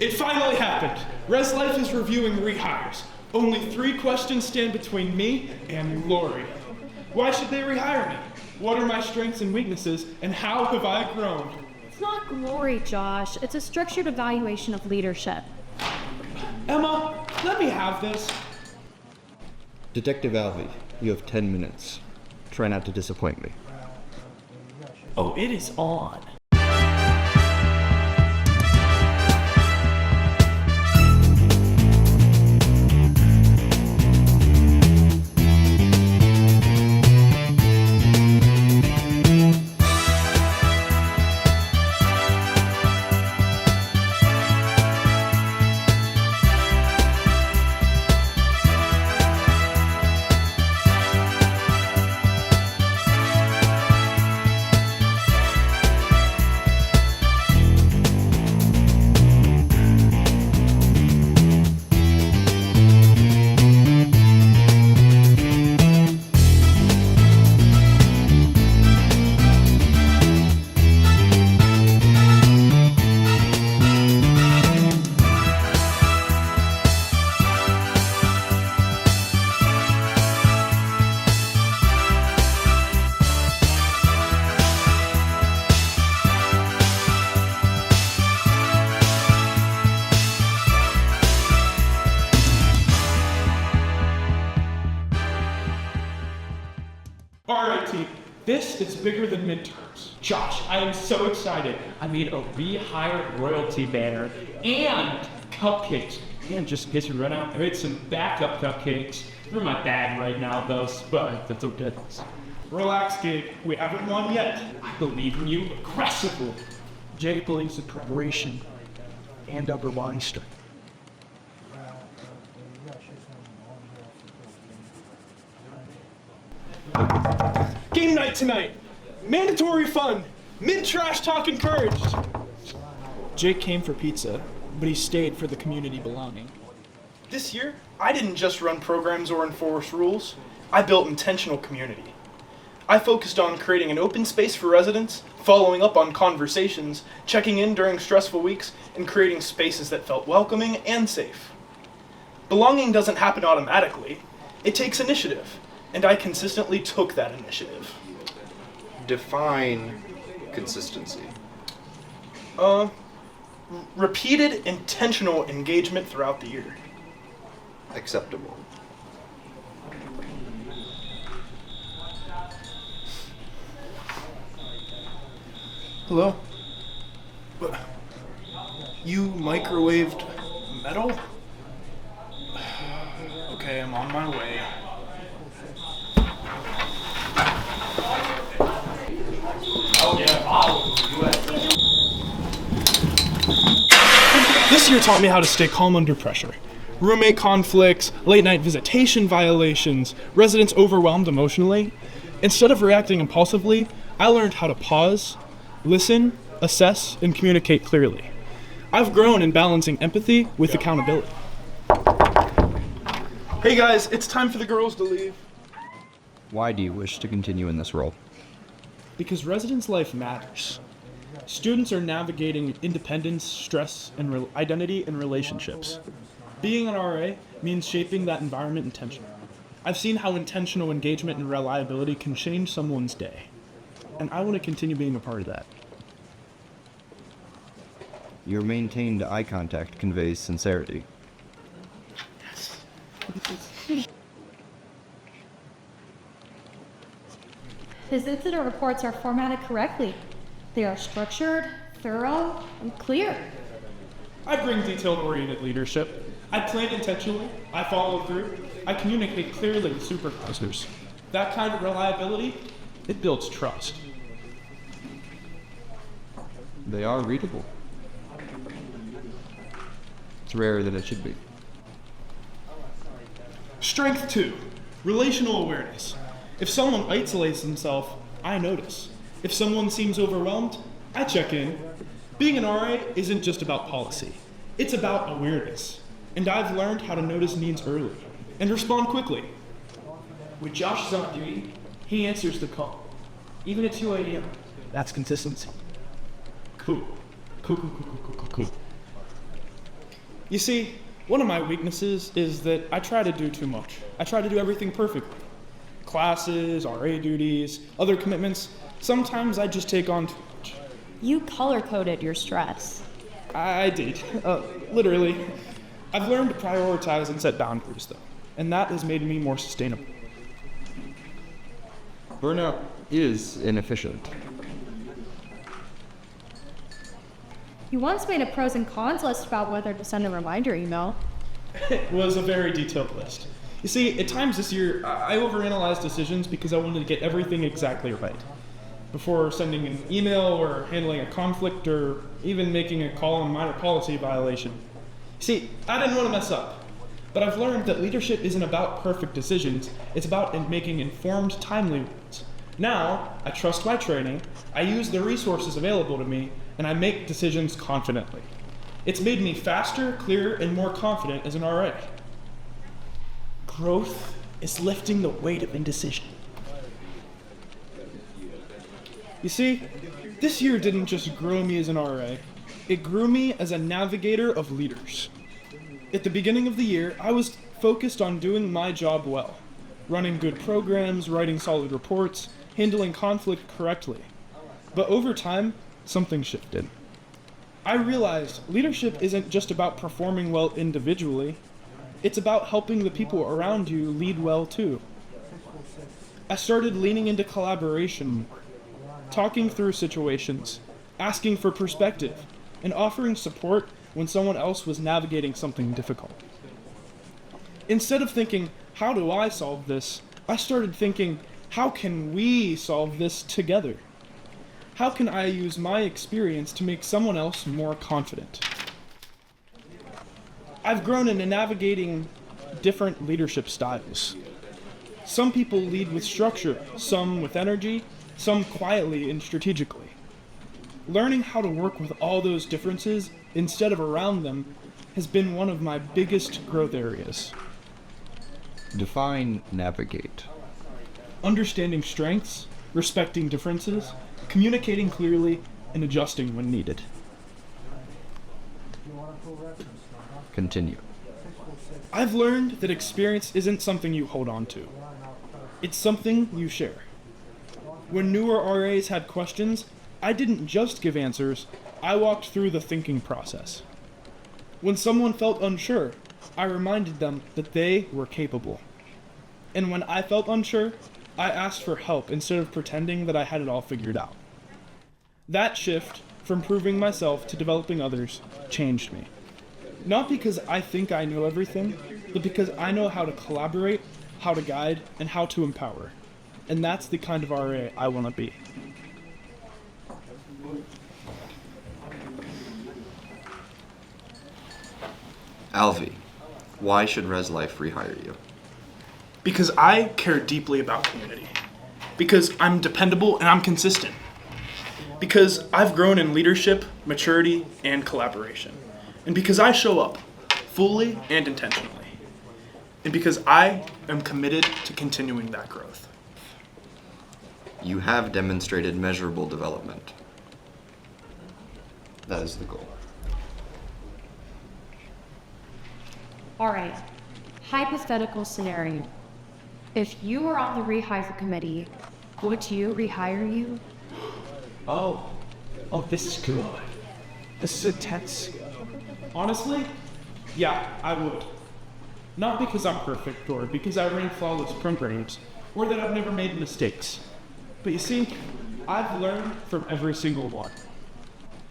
It finally happened. Res Life is reviewing rehires. Only 3 questions stand between me and glory. Why should they rehire me? What are my strengths and weaknesses, and how have I grown? It's not glory, Josh. It's a structured evaluation of leadership. Emma, let me have this. Detective Alvey, you have 10 minutes. Try not to disappoint me. Oh, it is on. Alright team, this is bigger than midterms. Josh, I am so excited. I made a rehire royalty banner and cupcakes. And just in case we run out, I made some backup cupcakes. They're in my bag right now though, but that's okay. Relax, Gabe. We haven't won yet. I believe in you aggressively. Jay believes in preparation and upper body strength. Game night tonight. Mandatory fun. Mid-trash talk encouraged. Jake came for pizza, but he stayed for the community belonging. This year, I didn't just run programs or enforce rules. I built intentional community. I focused on creating an open space for residents, following up on conversations, checking in during stressful weeks, and creating spaces that felt welcoming and safe. Belonging doesn't happen automatically. It takes initiative, and I consistently took that initiative. Define consistency. Repeated intentional engagement throughout the year. Acceptable. Hello? You microwaved metal? Okay, I'm on my way. This year taught me how to stay calm under pressure. Roommate conflicts, late night visitation violations, residents overwhelmed emotionally. Instead of reacting impulsively, I learned how to pause, listen, assess, and communicate clearly. I've grown in balancing empathy with accountability. Hey guys, it's time for the girls to leave. Why do you wish to continue in this role? Because residents' life matters. Students are navigating independence, stress, and identity and relationships. Being an RA means shaping that environment intentionally. I've seen how intentional engagement and reliability can change someone's day, and I want to continue being a part of that. Your maintained eye contact conveys sincerity. His incident reports are formatted correctly. They are structured, thorough, and clear. I bring detail-oriented leadership. I plan intentionally. I follow through. I communicate clearly with supervisors. That kind of reliability, it builds trust. They are readable. It's rarer than it should be. Strength 2, relational awareness. If someone isolates himself, I notice. If someone seems overwhelmed, I check in. Being an RA isn't just about policy. It's about awareness. And I've learned how to notice needs early and respond quickly. When Josh is on duty, he answers the call, even at 2 a.m. That's consistency. Cool. You see, one of my weaknesses is that I try to do too much. I try to do everything perfectly. Classes, RA duties, other commitments. Sometimes I just take on too much. You color-coded your stress. I did. Literally. I've learned to prioritize and set boundaries, though, and that has made me more sustainable. Burnout is inefficient. You once made a pros and cons list about whether to send a reminder email. It was a very detailed list. You see, at times this year, I overanalyzed decisions because I wanted to get everything exactly right. Before sending an email or handling a conflict or even making a call on a minor policy violation. See, I didn't want to mess up. But I've learned that leadership isn't about perfect decisions, it's about making informed, timely ones. Now, I trust my training, I use the resources available to me, and I make decisions confidently. It's made me faster, clearer, and more confident as an RA. Growth is lifting the weight of indecision. You see, this year didn't just grow me as an RA, it grew me as a navigator of leaders. At the beginning of the year, I was focused on doing my job well, running good programs, writing solid reports, handling conflict correctly. But over time, something shifted. I realized leadership isn't just about performing well individually, it's about helping the people around you lead well too. I started leaning into collaboration more, talking through situations, asking for perspective, and offering support when someone else was navigating something difficult. Instead of thinking, how do I solve this? I started thinking, how can we solve this together? How can I use my experience to make someone else more confident? I've grown into navigating different leadership styles. Some people lead with structure, some with energy, some quietly and strategically. Learning how to work with all those differences instead of around them has been one of my biggest growth areas. Define navigate. Understanding strengths, respecting differences, communicating clearly, and adjusting when needed. Continue. I've learned that experience isn't something you hold on to. It's something you share. When newer RAs had questions, I didn't just give answers, I walked through the thinking process. When someone felt unsure, I reminded them that they were capable. And when I felt unsure, I asked for help instead of pretending that I had it all figured out. That shift, from proving myself to developing others, changed me. Not because I think I know everything, but because I know how to collaborate, how to guide, and how to empower. And that's the kind of RA I want to be. Alvi, why should ResLife rehire you? Because I care deeply about community. Because I'm dependable and I'm consistent. Because I've grown in leadership, maturity, and collaboration. And because I show up, fully and intentionally. And because I am committed to continuing that growth. You have demonstrated measurable development. That is the goal. All right, hypothetical scenario. If you were on the rehire committee, would you rehire you? Oh, this is good. This is intense. Honestly, yeah, I would. Not because I'm perfect or because I ran flawless programs or that I've never made mistakes. But you see, I've learned from every single one.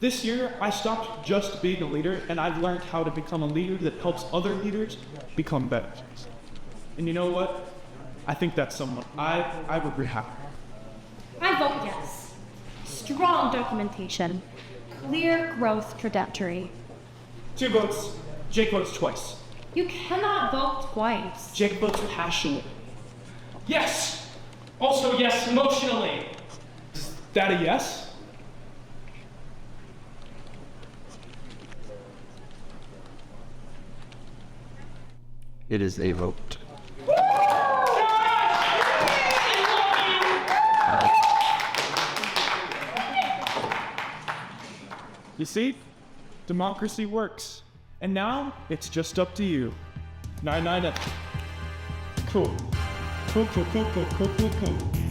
This year, I stopped just being a leader and I've learned how to become a leader that helps other leaders become better. And you know what? I think that's someone I would rehire. I vote yes. Strong documentation, clear growth trajectory. 2 votes. Jake votes twice. You cannot vote twice. Jake votes passionate. Yes! Also, yes, emotionally. Is that a yes? It is a vote. You see? Democracy works. And now, it's just up to you. 9-9. Cool. Cool.